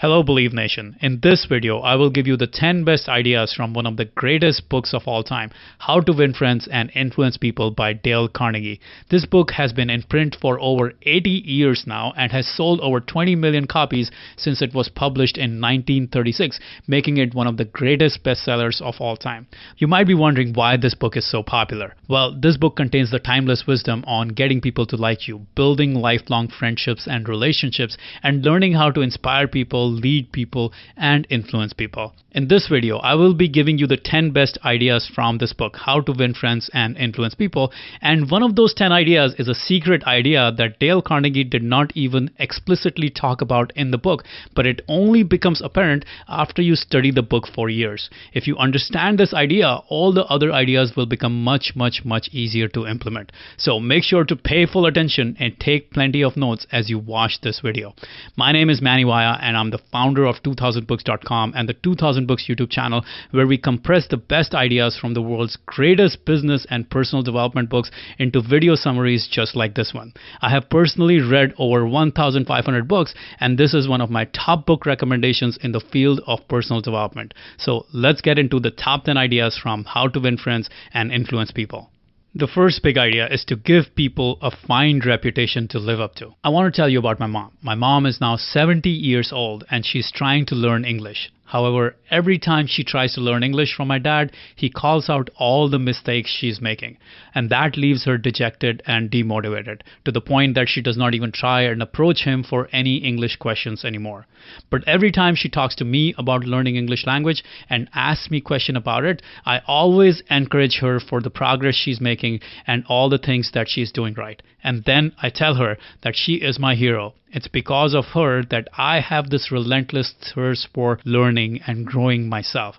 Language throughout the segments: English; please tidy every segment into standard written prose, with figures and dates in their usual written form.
Hello Believe Nation. In this video, I will give you the 10 best ideas from one of the greatest books of all time, How to Win Friends and Influence People by Dale Carnegie. This book has been in print for over 80 years now and has sold over 20 million copies since it was published in 1936, making it one of the greatest bestsellers of all time. You might be wondering why this book is so popular. Well, this book contains the timeless wisdom on getting people to like you, building lifelong friendships and relationships, and learning how to inspire people, lead people, and influence people. In this video, I will be giving you the 10 best ideas from this book, How to Win Friends and Influence People. And one of those 10 ideas is a secret idea that Dale Carnegie did not even explicitly talk about in the book, but it only becomes apparent after you study the book for years. If you understand this idea, all the other ideas will become much easier to implement. So make sure to pay full attention and take plenty of notes as you watch this video. My name is Manny Vaya, and I'm the founder of 2000books.com and the 2000 Books YouTube channel, where we compress the best ideas from the world's greatest business and personal development books into video summaries just like this one. I have personally read over 1,500 books, and this is one of my top book recommendations in the field of personal development. So let's get into the top 10 ideas from How to Win Friends and Influence People. The first big idea is to give people a fine reputation to live up to. I want to tell you about my mom. My mom is now 70 years old and she's trying to learn English. However, every time she tries to learn English from my dad, he calls out all the mistakes she's making. And that leaves her dejected and demotivated, to the point that she does not even try and approach him for any English questions anymore. But every time she talks to me about learning English language and asks me questions about it, I always encourage her for the progress she's making and all the things that she's doing right. And then I tell her that she is my hero. It's because of her that I have this relentless thirst for learning and growing myself.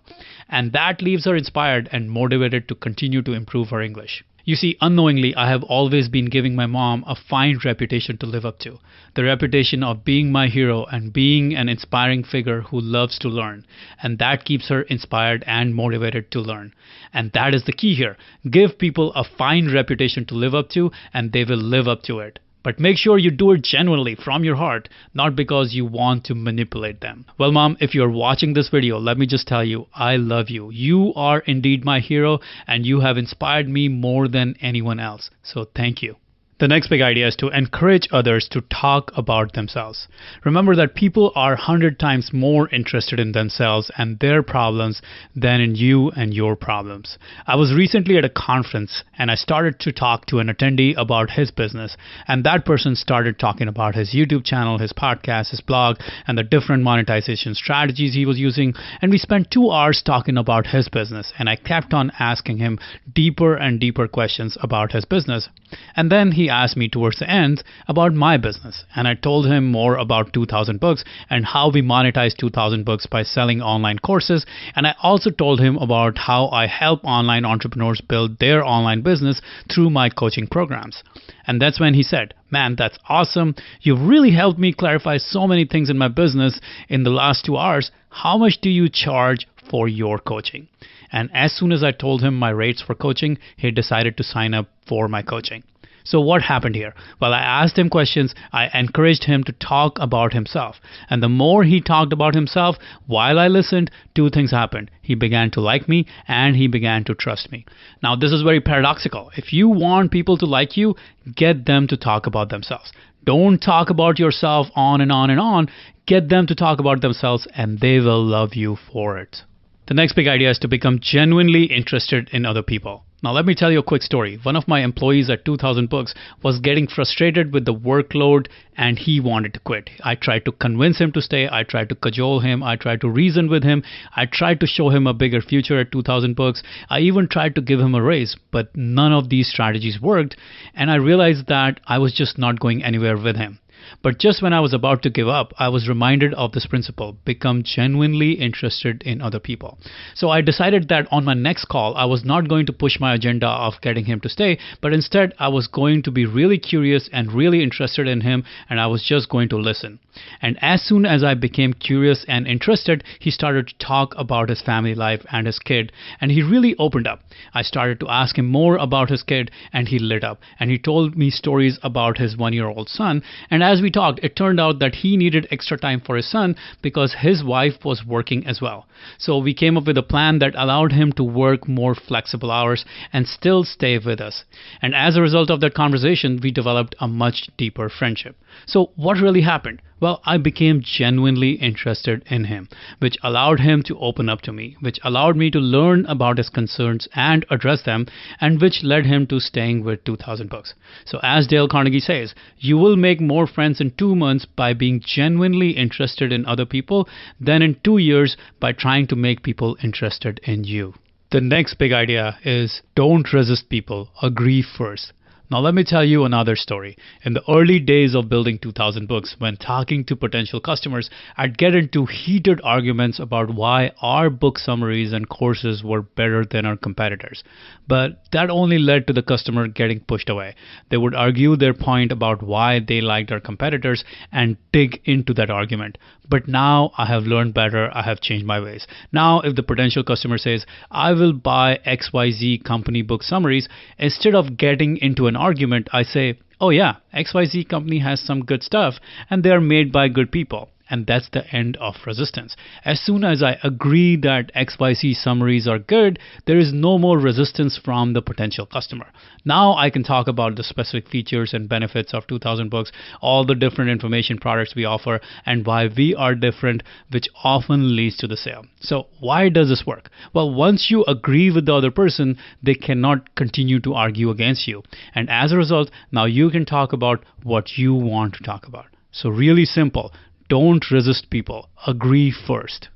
And that leaves her inspired and motivated to continue to improve her English. You see, unknowingly, I have always been giving my mom a fine reputation to live up to. The reputation of being my hero and being an inspiring figure who loves to learn. And that keeps her inspired and motivated to learn. And that is the key here. Give people a fine reputation to live up to, and they will live up to it. But make sure you do it genuinely from your heart, not because you want to manipulate them. Well, Mom, if you're watching this video, let me just tell you, I love you. You are indeed my hero, and you have inspired me more than anyone else. So thank you. The next big idea is to encourage others to talk about themselves. Remember that people are 100 times more interested in themselves and their problems than in you and your problems. I was recently at a conference and I started to talk to an attendee about his business, and that person started talking about his YouTube channel, his podcast, his blog, and the different monetization strategies he was using, and we spent 2 hours talking about his business, and I kept on asking him deeper and deeper questions about his business. And then he asked me towards the end about my business, and I told him more about 2000 Books and how we monetize 2000 Books by selling online courses, and I also told him about how I help online entrepreneurs build their online business through my coaching programs. And that's when he said, "Man, that's awesome. You've really helped me clarify so many things in my business in the last 2 hours. How much do you charge for your coaching?" And as soon as I told him my rates for coaching, he decided to sign up for my coaching. So what happened here? Well, I asked him questions, I encouraged him to talk about himself. And the more he talked about himself, while I listened, 2 things happened. He began to like me and he began to trust me. Now, this is very paradoxical. If you want people to like you, get them to talk about themselves. Don't talk about yourself on and on and on. Get them to talk about themselves and they will love you for it. The next big idea is to become genuinely interested in other people. Now, let me tell you a quick story. One of my employees at 2000 Books was getting frustrated with the workload and he wanted to quit. I tried to convince him to stay. I tried to cajole him. I tried to reason with him. I tried to show him a bigger future at 2000 Books. I even tried to give him a raise, but none of these strategies worked. And I realized that I was just not going anywhere with him. But just when I was about to give up, I was reminded of this principle: become genuinely interested in other people. So I decided that on my next call, I was not going to push my agenda of getting him to stay, but instead I was going to be really curious and really interested in him, and I was just going to listen. And as soon as I became curious and interested, he started to talk about his family life and his kid, and he really opened up. I started to ask him more about his kid, and he lit up. And he told me stories about his 1-year-old son, and as we talked, it turned out that he needed extra time for his son because his wife was working as well. So we came up with a plan that allowed him to work more flexible hours and still stay with us. And as a result of that conversation, we developed a much deeper friendship. So what really happened? Well, I became genuinely interested in him, which allowed him to open up to me, which allowed me to learn about his concerns and address them, and which led him to staying with 2000 Books. So as Dale Carnegie says, you will make more friends in 2 months by being genuinely interested in other people than in 2 years by trying to make people interested in you. The next big idea is don't resist people, agree first. Now let me tell you another story. In the early days of building 2000 Books, when talking to potential customers, I'd get into heated arguments about why our book summaries and courses were better than our competitors. But that only led to the customer getting pushed away. They would argue their point about why they liked our competitors and dig into that argument. But now I have learned better. I have changed my ways. Now if the potential customer says, I will buy XYZ company book summaries, instead of getting into an argument, I say, oh yeah, XYZ company has some good stuff and they are made by good people. And that's the end of resistance. As soon as I agree that XYZ summaries are good, there is no more resistance from the potential customer. Now I can talk about the specific features and benefits of 2000 Books, all the different information products we offer, and why we are different, which often leads to the sale. So why does this work? Well, once you agree with the other person, they cannot continue to argue against you. And as a result, now you can talk about what you want to talk about. So really simple. Don't resist people. Agree first.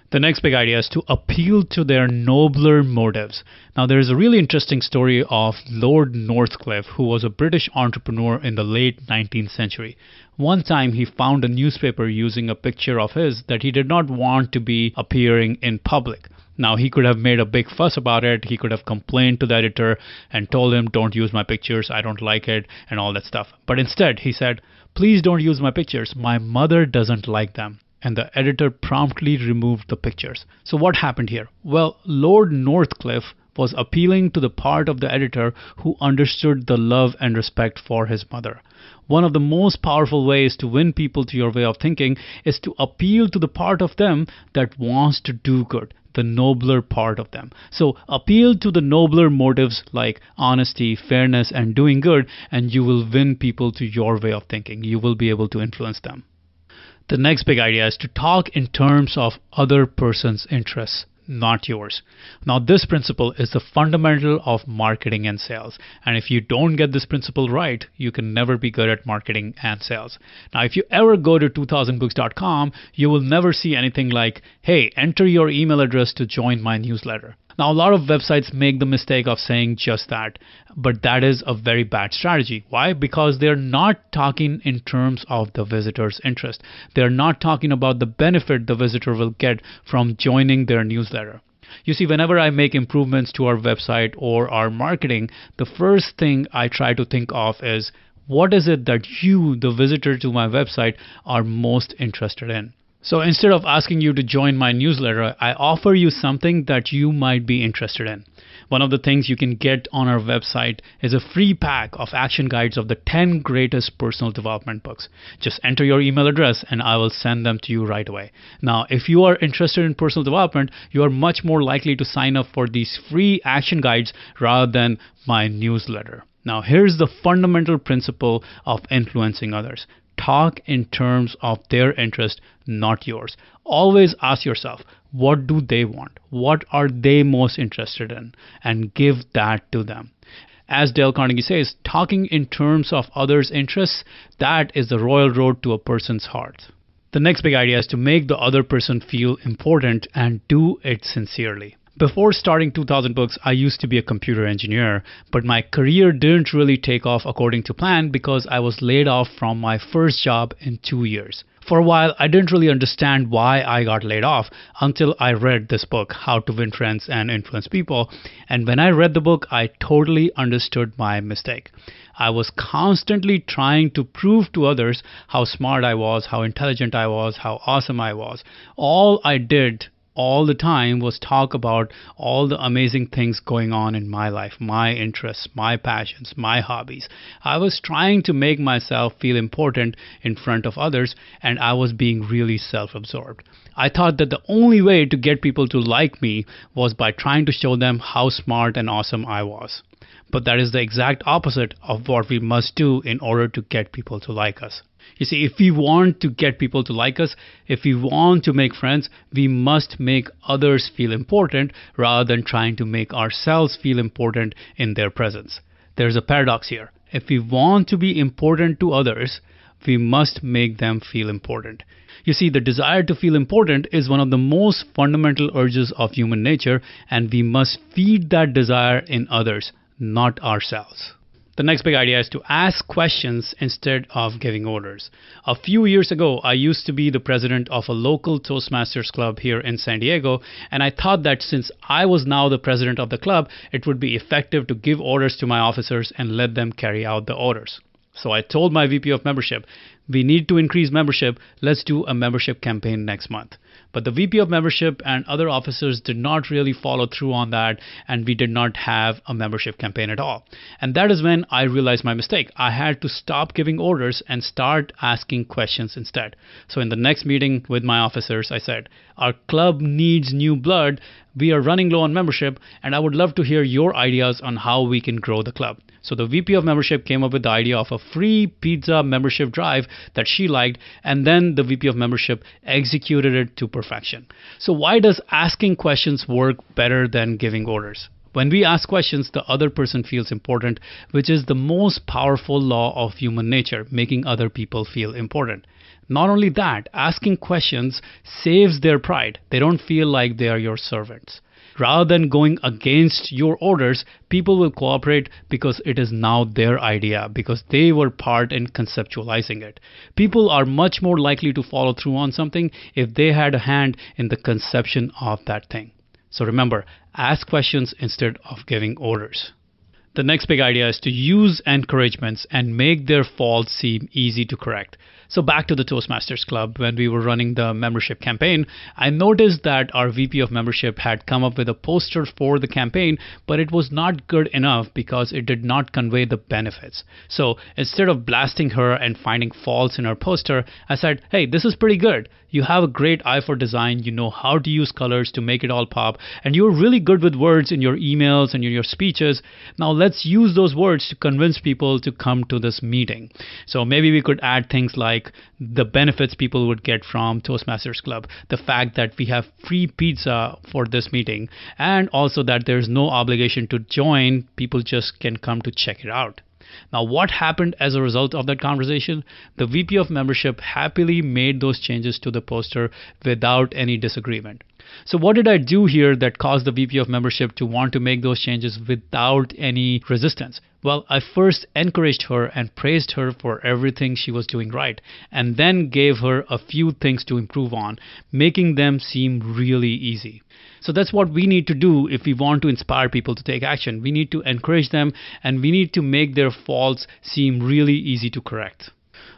The next big idea is to appeal to their nobler motives. Now, there is a really interesting story of Lord Northcliffe, who was a British entrepreneur in the late 19th century. One time, he found a newspaper using a picture of his that he did not want to be appearing in public. Now, he could have made a big fuss about it. He could have complained to the editor and told him, don't use my pictures, I don't like it, and all that stuff. But instead, he said, please don't use my pictures. My mother doesn't like them. And the editor promptly removed the pictures. So what happened here? Well, Lord Northcliffe was appealing to the part of the editor who understood the love and respect for his mother. One of the most powerful ways to win people to your way of thinking is to appeal to the part of them that wants to do good, the nobler part of them. So appeal to the nobler motives like honesty, fairness, and doing good, and you will win people to your way of thinking. You will be able to influence them. The next big idea is to talk in terms of other person's interests, not yours. Now, this principle is the fundamental of marketing and sales. And if you don't get this principle right, you can never be good at marketing and sales. Now, if you ever go to 2000books.com, you will never see anything like, hey, enter your email address to join my newsletter. Now, a lot of websites make the mistake of saying just that, but that is a very bad strategy. Why? Because they're not talking in terms of the visitor's interest. They're not talking about the benefit the visitor will get from joining their newsletter. You see, whenever I make improvements to our website or our marketing, the first thing I try to think of is, what is it that you, the visitor to my website, are most interested in? So instead of asking you to join my newsletter, I offer you something that you might be interested in. One of the things you can get on our website is a free pack of action guides of the 10 greatest personal development books. Just enter your email address and I will send them to you right away. Now, if you are interested in personal development, you are much more likely to sign up for these free action guides rather than my newsletter. Now, here's the fundamental principle of influencing others. Talk in terms of their interest, not yours. Always ask yourself, what do they want? What are they most interested in? And give that to them. As Dale Carnegie says, talking in terms of others' interests, that is the royal road to a person's heart. The next big idea is to make the other person feel important and do it sincerely. Before starting 2000 Books, I used to be a computer engineer, but my career didn't really take off according to plan because I was laid off from my first job in 2 years. For a while, I didn't really understand why I got laid off until I read this book, How to Win Friends and Influence People. And when I read the book, I totally understood my mistake. I was constantly trying to prove to others how smart I was, how intelligent I was, how awesome I was. All I did all the time was talk about all the amazing things going on in my life, my interests, my passions, my hobbies. I was trying to make myself feel important in front of others, and I was being really self-absorbed. I thought that the only way to get people to like me was by trying to show them how smart and awesome I was. But that is the exact opposite of what we must do in order to get people to like us. You see, if we want to get people to like us, if we want to make friends, we must make others feel important rather than trying to make ourselves feel important in their presence. There's a paradox here. If we want to be important to others, we must make them feel important. You see, the desire to feel important is one of the most fundamental urges of human nature, and we must feed that desire in others, not ourselves. The next big idea is to ask questions instead of giving orders. A few years ago, I used to be the president of a local Toastmasters club here in San Diego, and I thought that since I was now the president of the club, it would be effective to give orders to my officers and let them carry out the orders. So I told my VP of membership, we need to increase membership. Let's do a membership campaign next month. But the VP of membership and other officers did not really follow through on that, and we did not have a membership campaign at all. And that is when I realized my mistake. I had to stop giving orders and start asking questions instead. So in the next meeting with my officers, I said, our club needs new blood. We are running low on membership, and I would love to hear your ideas on how we can grow the club. So the VP of membership came up with the idea of a free pizza membership drive that she liked, and then the VP of membership executed it to perfection. So why does asking questions work better than giving orders? When we ask questions, the other person feels important, which is the most powerful law of human nature, making other people feel important. Not only that, asking questions saves their pride. They don't feel like they are your servants. Rather than going against your orders, people will cooperate because it is now their idea, because they were part in conceptualizing it. People are much more likely to follow through on something if they had a hand in the conception of that thing. So remember, ask questions instead of giving orders. The next big idea is to use encouragements and make their faults seem easy to correct. So back to the Toastmasters Club, when we were running the membership campaign, I noticed that our VP of membership had come up with a poster for the campaign, but it was not good enough because it did not convey the benefits. So instead of blasting her and finding faults in her poster, I said, hey, this is pretty good. You have a great eye for design, you know how to use colors to make it all pop, and you're really good with words in your emails and in your speeches. Now let's use those words to convince people to come to this meeting. So maybe we could add things like the benefits people would get from Toastmasters Club, the fact that we have free pizza for this meeting, and also that there's no obligation to join, people just can come to check it out. Now, what happened as a result of that conversation? The VP of membership happily made those changes to the poster without any disagreement. So what did I do here that caused the VP of membership to want to make those changes without any resistance? Well, I first encouraged her and praised her for everything she was doing right, and then gave her a few things to improve on, making them seem really easy. So that's what we need to do if we want to inspire people to take action. We need to encourage them, and we need to make their faults seem really easy to correct.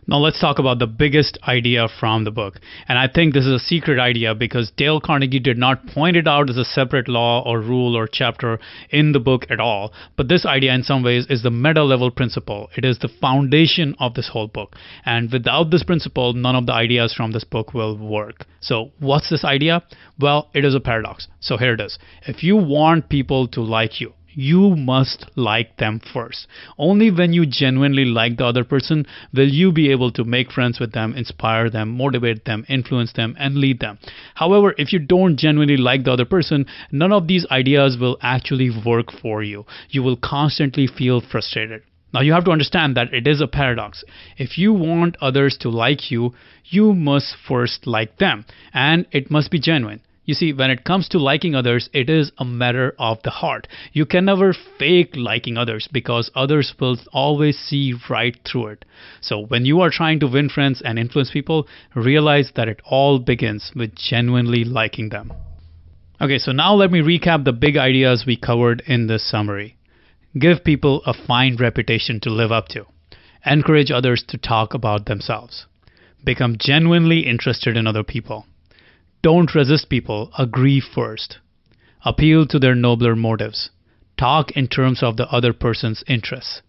Now let's talk about the biggest idea from the book. And I think this is a secret idea because Dale Carnegie did not point it out as a separate law or rule or chapter in the book at all. But this idea in some ways is the meta level principle. It is the foundation of this whole book. And without this principle, none of the ideas from this book will work. So what's this idea? Well, it is a paradox. So here it is. If you want people to like you, you must like them first. Only when you genuinely like the other person will you be able to make friends with them, inspire them, motivate them, influence them, and lead them. However, if you don't genuinely like the other person, none of these ideas will actually work for you. You will constantly feel frustrated. Now you have to understand that it is a paradox. If you want others to like you, you must first like them, and it must be genuine. You see, when it comes to liking others, it is a matter of the heart. You can never fake liking others because others will always see right through it. So when you are trying to win friends and influence people, realize that it all begins with genuinely liking them. Okay, so now let me recap the big ideas we covered in this summary. Give people a fine reputation to live up to. Encourage others to talk about themselves. Become genuinely interested in other people. Don't resist people, agree first. Appeal to their nobler motives. Talk in terms of the other person's interests.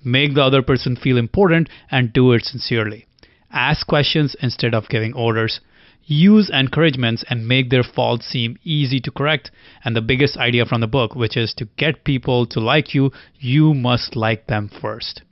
Make the other person feel important and do it sincerely. Ask questions instead of giving orders. Use encouragements and make their faults seem easy to correct. And the biggest idea from the book, which is to get people to like you, you must like them first.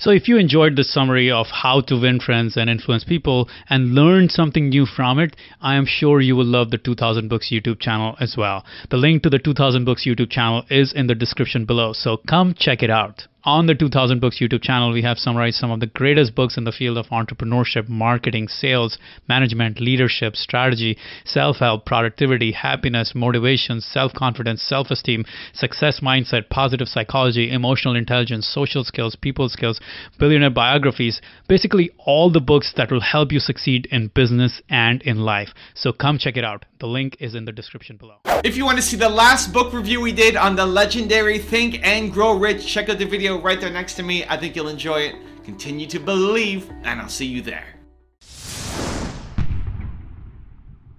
So if you enjoyed this summary of how to win friends and influence people and learned something new from it, I am sure you will love the 2000 Books YouTube channel as well. The link to the 2000 Books YouTube channel is in the description below, so come check it out. On the 2000 Books YouTube channel, we have summarized some of the greatest books in the field of entrepreneurship, marketing, sales, management, leadership, strategy, self-help, productivity, happiness, motivation, self-confidence, self-esteem, success mindset, positive psychology, emotional intelligence, social skills, people skills, billionaire biographies, basically all the books that will help you succeed in business and in life. So come check it out. The link is in the description below. If you want to see the last book review we did on the legendary Think and Grow Rich, check out the video right there next to me. I think you'll enjoy it. Continue to believe, and I'll see you there.